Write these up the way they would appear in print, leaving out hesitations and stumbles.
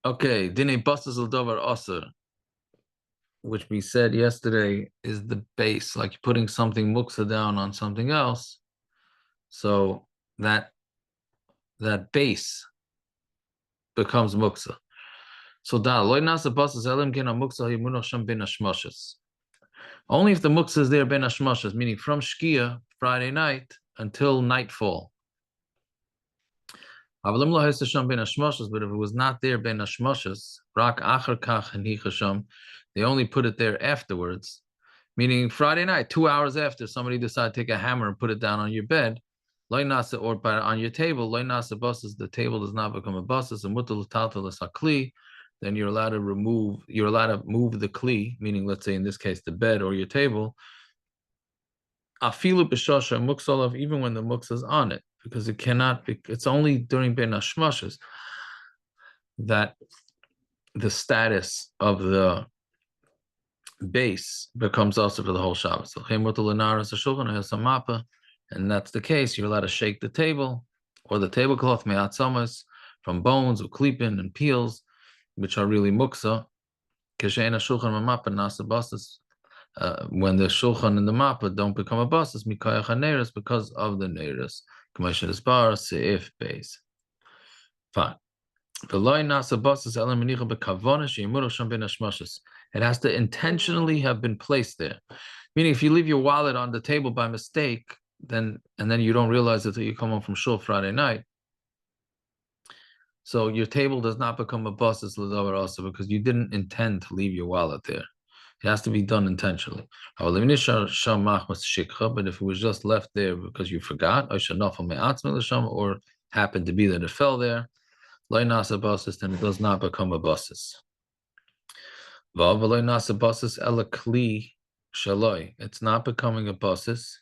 Okay, Dine Bastas Dover Aser, which we said yesterday is the base, like putting something muksa down on something else. So that base becomes muksa. So da loy nasa basas elim ken muksa himunach sham ben hashmashas. Only if the muksa is there ben hashmashas, meaning from shkia Friday night until nightfall. But if it was not there ben hashmashas, rak acher kach hanichasham, they only put it there afterwards. Meaning Friday night, 2 hours after somebody decided to take a hammer and put it down on your bed, or on your table, the table does not become a basis, and sakli, then you're allowed to move the kli, meaning let's say in this case the bed or your table, afilu b'shasha muksalav, even when the muksa is on it, because it cannot be, it's only during ben hashmashas that the status of the base becomes also for the whole Shabbos. And that's the case. You're allowed to shake the table or the tablecloth me'atzamas from bones or klipin and peels, which are really muksa. When the shulchan and the mappa don't become a basis, mikayach haneres, because of the neres. Commission bar seif base. Fine. It has to intentionally have been placed there. Meaning, if you leave your wallet on the table by mistake, then you don't realize it until you come home from shul Friday night. So your table does not become a basis l'davar also because you didn't intend to leave your wallet there. It has to be done intentionally. But if it was just left there because you forgot, or happened to be that it fell there, then it does not become a basis. It's not becoming a basis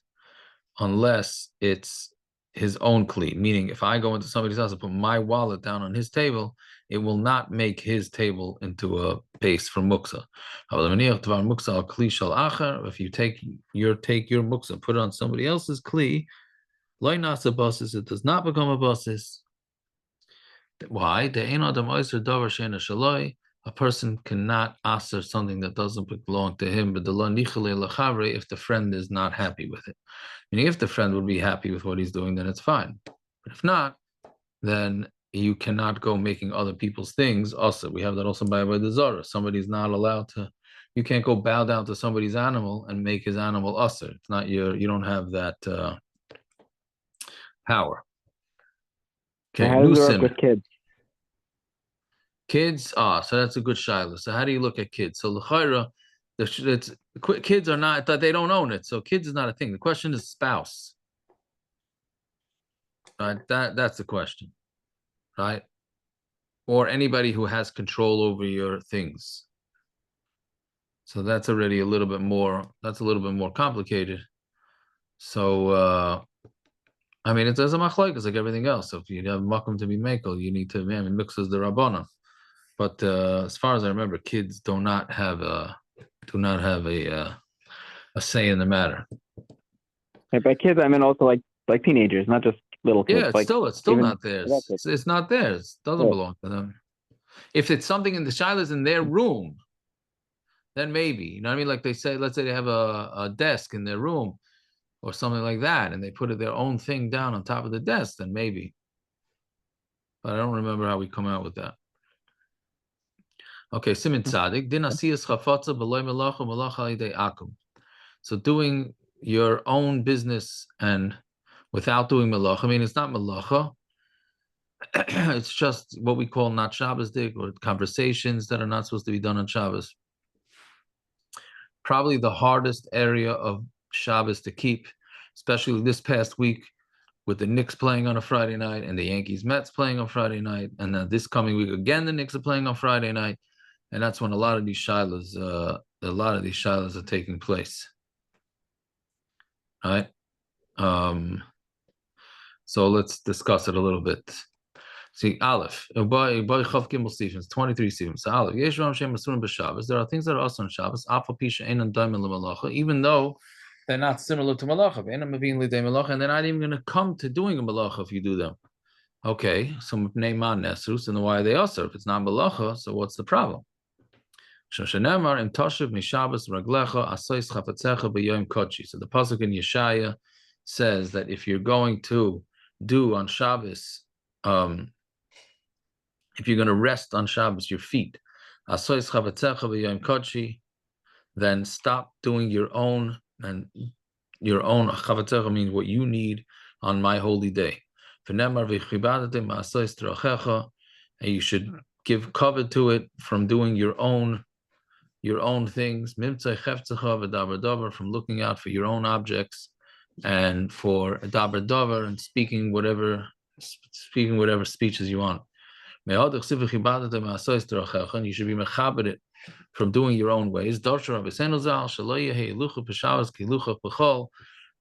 unless it's his own kli. Meaning, if I go into somebody's house and put my wallet down on his table, it will not make his table into a base for muksa. If you take your muksa, put it on somebody else's kli, it does not become a basis. Why? A person cannot aser something that doesn't belong to him, but if the friend is not happy with it. Meaning, if the friend would be happy with what he's doing, then it's fine. But if not, then you cannot go making other people's things. Also, we have that also by the Zara. Somebody's not allowed to. You can't go bow down to somebody's animal and make his animal usher. It's not your. You don't have that power. Okay, how does it work with kids? Kids, so that's a good shiloh. So how do you look at kids? So l'chayra, kids are not, they don't own it. So kids is not a thing. The question is spouse. Right? That's the question. Right? Or anybody who has control over your things. So that's already a little bit more complicated. So I mean, it's as a machlokes like everything else. So if you have makom to be makel, you need to mixes the rabbana. But as far as I remember, kids do not have a say in the matter. By kids, I mean also like teenagers, not just little kids. Yeah, it's still not theirs. It's not theirs. It doesn't belong to them. If it's something in the shilas in their room, then maybe, you know what I mean? Like they say, let's say they have a desk in their room or something like that, and they put their own thing down on top of the desk, then maybe. But I don't remember how we come out with that. Okay, Simin Tzadik, din asiyas chafatza b'loy melacha melacha alidei akum. So doing your own business and without doing melacha, I mean, it's not melacha. It's just what we call not Shabbos-dik, or conversations that are not supposed to be done on Shabbos. Probably the hardest area of Shabbos to keep, especially this past week with the Knicks playing on a Friday night and the Yankees-Mets playing on Friday night, and then this coming week again the Knicks are playing on Friday night. And that's when a lot of these shilas are taking place. All right. So let's discuss it a little bit. See, Aleph, 23 Sifim. So Aleph, there are things that are also on Shabbos, even though they're not similar to Malacha, and they're not even going to come to doing a Malacha if you do them. Okay, so mipnei ma nesrus, and why are they also? If it's not malacha, so what's the problem? Shoshanemar im toshiv mishabas raglecha asois chafetzecha b'yom kochi. So the pasuk in Yeshaya says that if you're going to do on Shabbos, if you're going to rest on Shabbos your feet, asois chafetzecha b'yom kochi, then stop doing your own, and your own chafetzecha means what you need on my holy day. V'nemar v'chibadatim asois trachecha, and you should give cover to it from doing your own things, from looking out for your own objects, and for daber davar, and speaking whatever speeches you want. And you should be mechaber it from doing your own ways.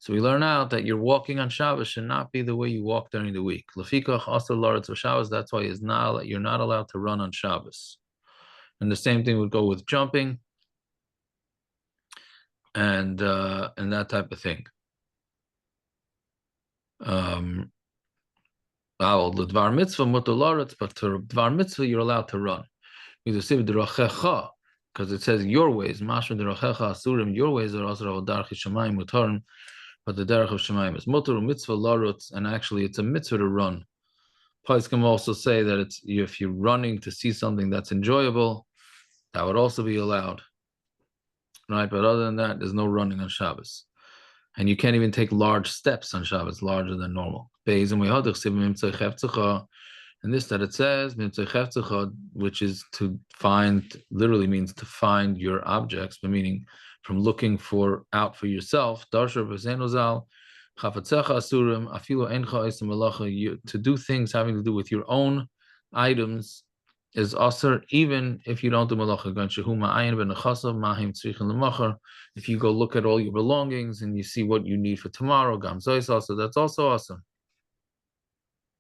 So we learn out that your walking on Shabbos should not be the way you walk during the week. That's why you're not allowed to run on Shabbos. And the same thing would go with jumping and that type of thing. The dvar mitzvah mutar laretz, but to dvar mitzvah you're allowed to run. Because it says your ways, mashma derachecha asurim, your ways are also darch shamayim mutarim, but the derech of shamayim is mutar mitzvah laretz, and actually it's a mitzvah to run. Pais can also say that it's if you're running to see something that's enjoyable, that would also be allowed, right? But other than that, there's no running on Shabbos. And you can't even take large steps on Shabbos, larger than normal. And this that it says, which is to find, literally means to find your objects, but meaning from looking out for yourself. To do things having to do with your own items is asur, even if you don't do malacha. If you go look at all your belongings and you see what you need for tomorrow, that's also awesome.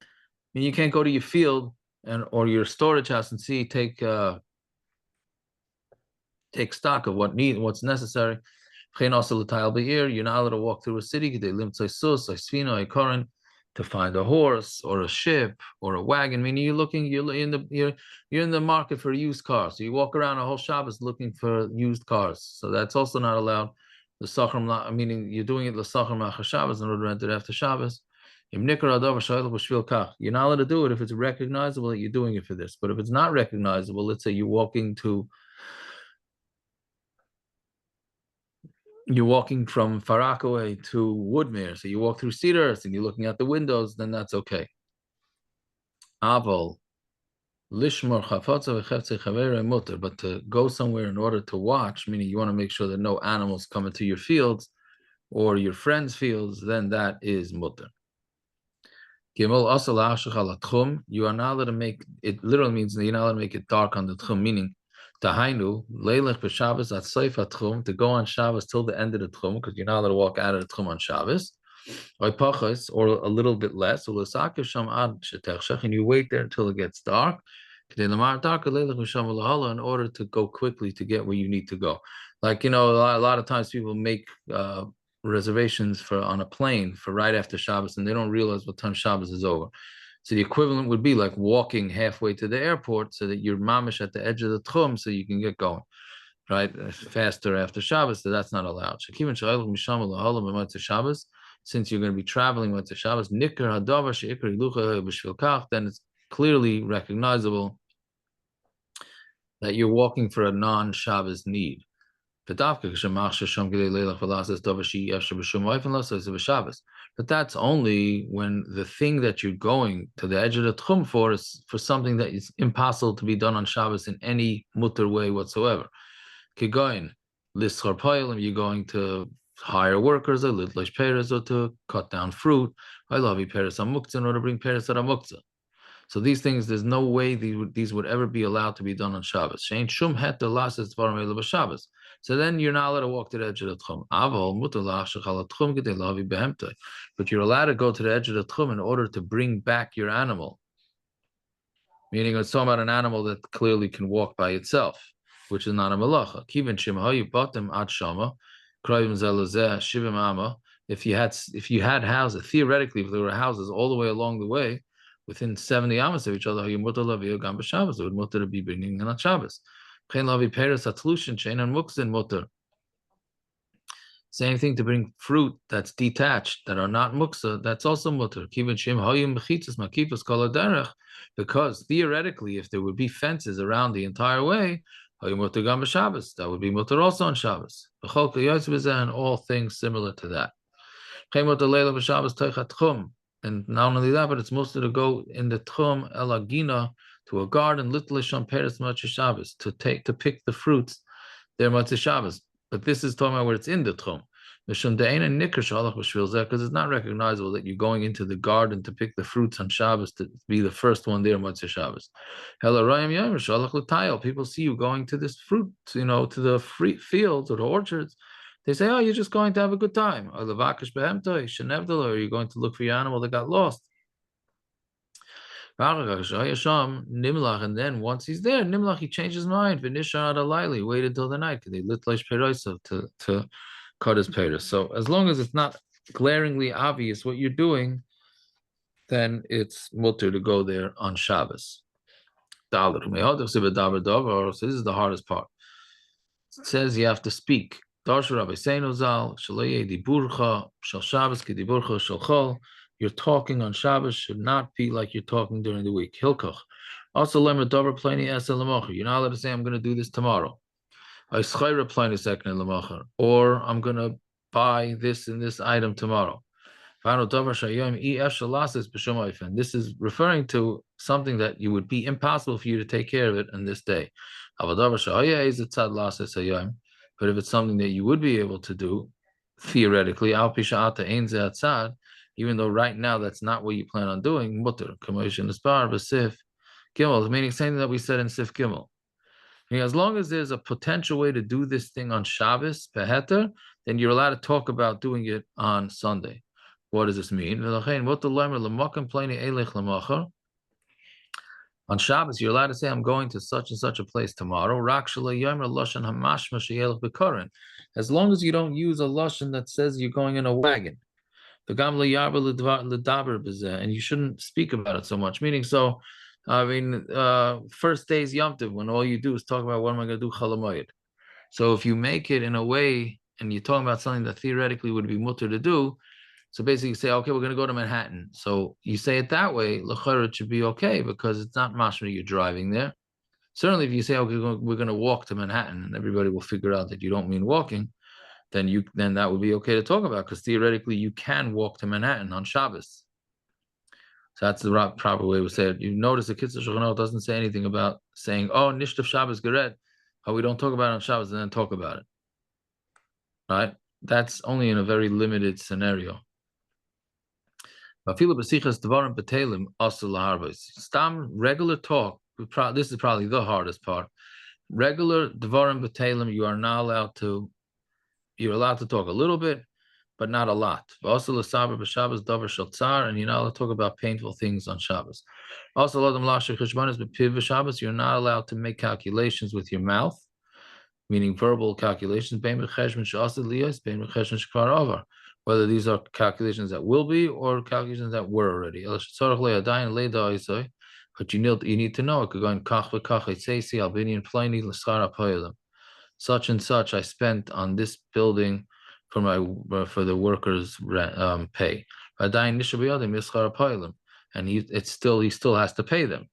I mean, you can't go to your field or your storage house and take stock of what's necessary. You're not allowed to walk through a city to find a horse or a ship or a wagon. Meaning you're in the market for a used car. So you walk around a whole Shabbos looking for used cars. So that's also not allowed. The sachar, meaning you're doing it the sachar ma'achar Shabbos in order to rent it after Shabbos. You're not allowed to do it if it's recognizable that you're doing it for this. But if it's not recognizable, let's say you're walking from Far Rockaway to Woodmere, so you walk through Cedar Earth and you're looking out the windows, then that's okay. Aval lishmor chafotza v'cheftzei chavei mutar, but to go somewhere in order to watch, meaning you want to make sure that no animals come into your fields or your friends' fields, then that is mutar. Gimel asal ha'ashach al tchum, you are not allowed to make it. Literally means that you're not allowed to make it dark on the tchum, meaning Tahainu, leilech b'Shabbos at seif atchum, to go on Shabbos till the end of the tchum, because you're not allowed to walk out of the tchum on Shabbos, or pachas, or a little bit less, and you wait there until it gets dark, in order to go quickly to get where you need to go. Like, a lot of times people make reservations on a plane for right after Shabbos, and they don't realize what time Shabbos is over. So the equivalent would be like walking halfway to the airport so that you're mamish at the edge of the tchum so you can get going, right? Faster after Shabbos, so that's not allowed. Since you're going to be traveling to Shabbos, then it's clearly recognizable that you're walking for a non-Shabbos need. But that's only when the thing that you're going to the edge of the tchum for is for something that is impossible to be done on Shabbos in any mutter way whatsoever. You're going to hire workers, or to cut down fruit, in order to bring peres at amuktzah. So these things, there's no way these would ever be allowed to be done on Shabbos. So then you're not allowed to walk to the edge of the tchum. But you're allowed to go to the edge of the tchum in order to bring back your animal. Meaning it's talking about an animal that clearly can walk by itself, which is not a malacha. If you had houses, theoretically, if there were houses all the way along the way, within 70 amas of each other, you mutter lavi gam b'Shabbos. It would mutter to be bringing on Shabbos. Chen lavi peres atlushin chain and mukzin mutter. Same thing to bring fruit that's detached that are not muksa. That's also mutter. Kivin shem hayim bechitzas makifas kol derech. Because theoretically, if there would be fences around the entire way, hayim mutter gam b'Shabbos. That would be mutter also on Shabbos. B'chol kiyos b'zeh, and all things similar to that. And not only that, but it's mostly to go in the tchum elagina to a garden, litlishon peres matzah Shabbos, to pick the fruits there matzah Shabbos. But this is talking about where it's in the tchum. Because it's not recognizable that you're going into the garden to pick the fruits on Shabbos to be the first one there matzah Shabbos. People see you going to this fruit, to the fields or the orchards. They say, oh, you're just going to have a good time. Or you're going to look for your animal that got lost. And then once he's there, Nimlach, he changed his mind. Wait until the night to cut his peiros. So as long as it's not glaringly obvious what you're doing, then it's mutter to go there on Shabbos. So this is the hardest part. It says you have to speak. You're talking on Shabbos, should not be like you're talking during the week. Hilkoch. Also, you're not allowed to say, I'm going to do this tomorrow. Or I'm going to buy this and this item tomorrow. This is referring to something that you would be impossible for you to take care of it on this day. But if it's something that you would be able to do, theoretically, even though right now that's not what you plan on doing, meaning something that we said in Sif Gimel. As long as there's a potential way to do this thing on Shabbos, then you're allowed to talk about doing it on Sunday. What does this mean? On Shabbos, you're allowed to say, I'm going to such and such a place tomorrow. As long as you don't use a lashon that says you're going in a wagon. And you shouldn't speak about it so much. Meaning, first day's Yom Tov, when all you do is talk about what am I going to do Chalamayid. So if you make it in a way, and you're talking about something that theoretically would be mutter to do, so basically you say, okay, we're going to go to Manhattan. So you say it that way, l'chayr, it should be okay, because it's not mashma you're driving there. Certainly if you say, okay, we're going to walk to Manhattan, and everybody will figure out that you don't mean walking, then that would be okay to talk about, because theoretically you can walk to Manhattan on Shabbos. So that's the proper way to say it. You notice the Kitzur Shulchan doesn't say anything about saying, oh, Nishtaf Shabbos Geret, how we don't talk about it on Shabbos and then talk about it. Right? That's only in a very limited scenario. Stam, regular talk, this is probably the hardest part. Regular Devarim B'Telim, you're allowed to talk a little bit, but not a lot. Also, and you're not allowed to talk about painful things on Shabbos. Also, you're not allowed to make calculations with your mouth, meaning verbal calculations, whether these are calculations that will be or calculations that were already. But you need to know it could go in such and such I spent on this building for the workers' pay. And he still has to pay them.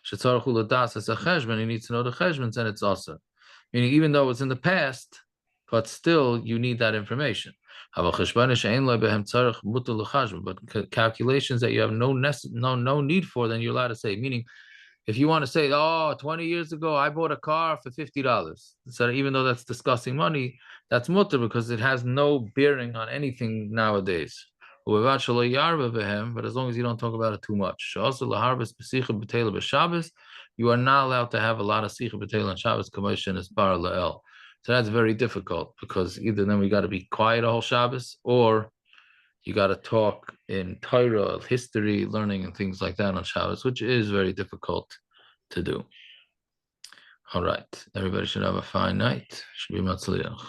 He needs to know the cheshbon, and it's also. Meaning, even though it's in the past, but still you need that information. But calculations that you have no need for, then you're allowed to say. Meaning, if you want to say, 20 years ago, I bought a car for $50. So even though that's discussing money, that's mutter because it has no bearing on anything nowadays. But as long as you don't talk about it too much. You are not allowed to have a lot of sicha b'teil on Shabbos commotion as bar la'el. So that's very difficult because either then we got to be quiet all Shabbos, or you got to talk in Torah, history, learning, and things like that on Shabbos, which is very difficult to do. All right. Everybody should have a fine night. Should be matzliach.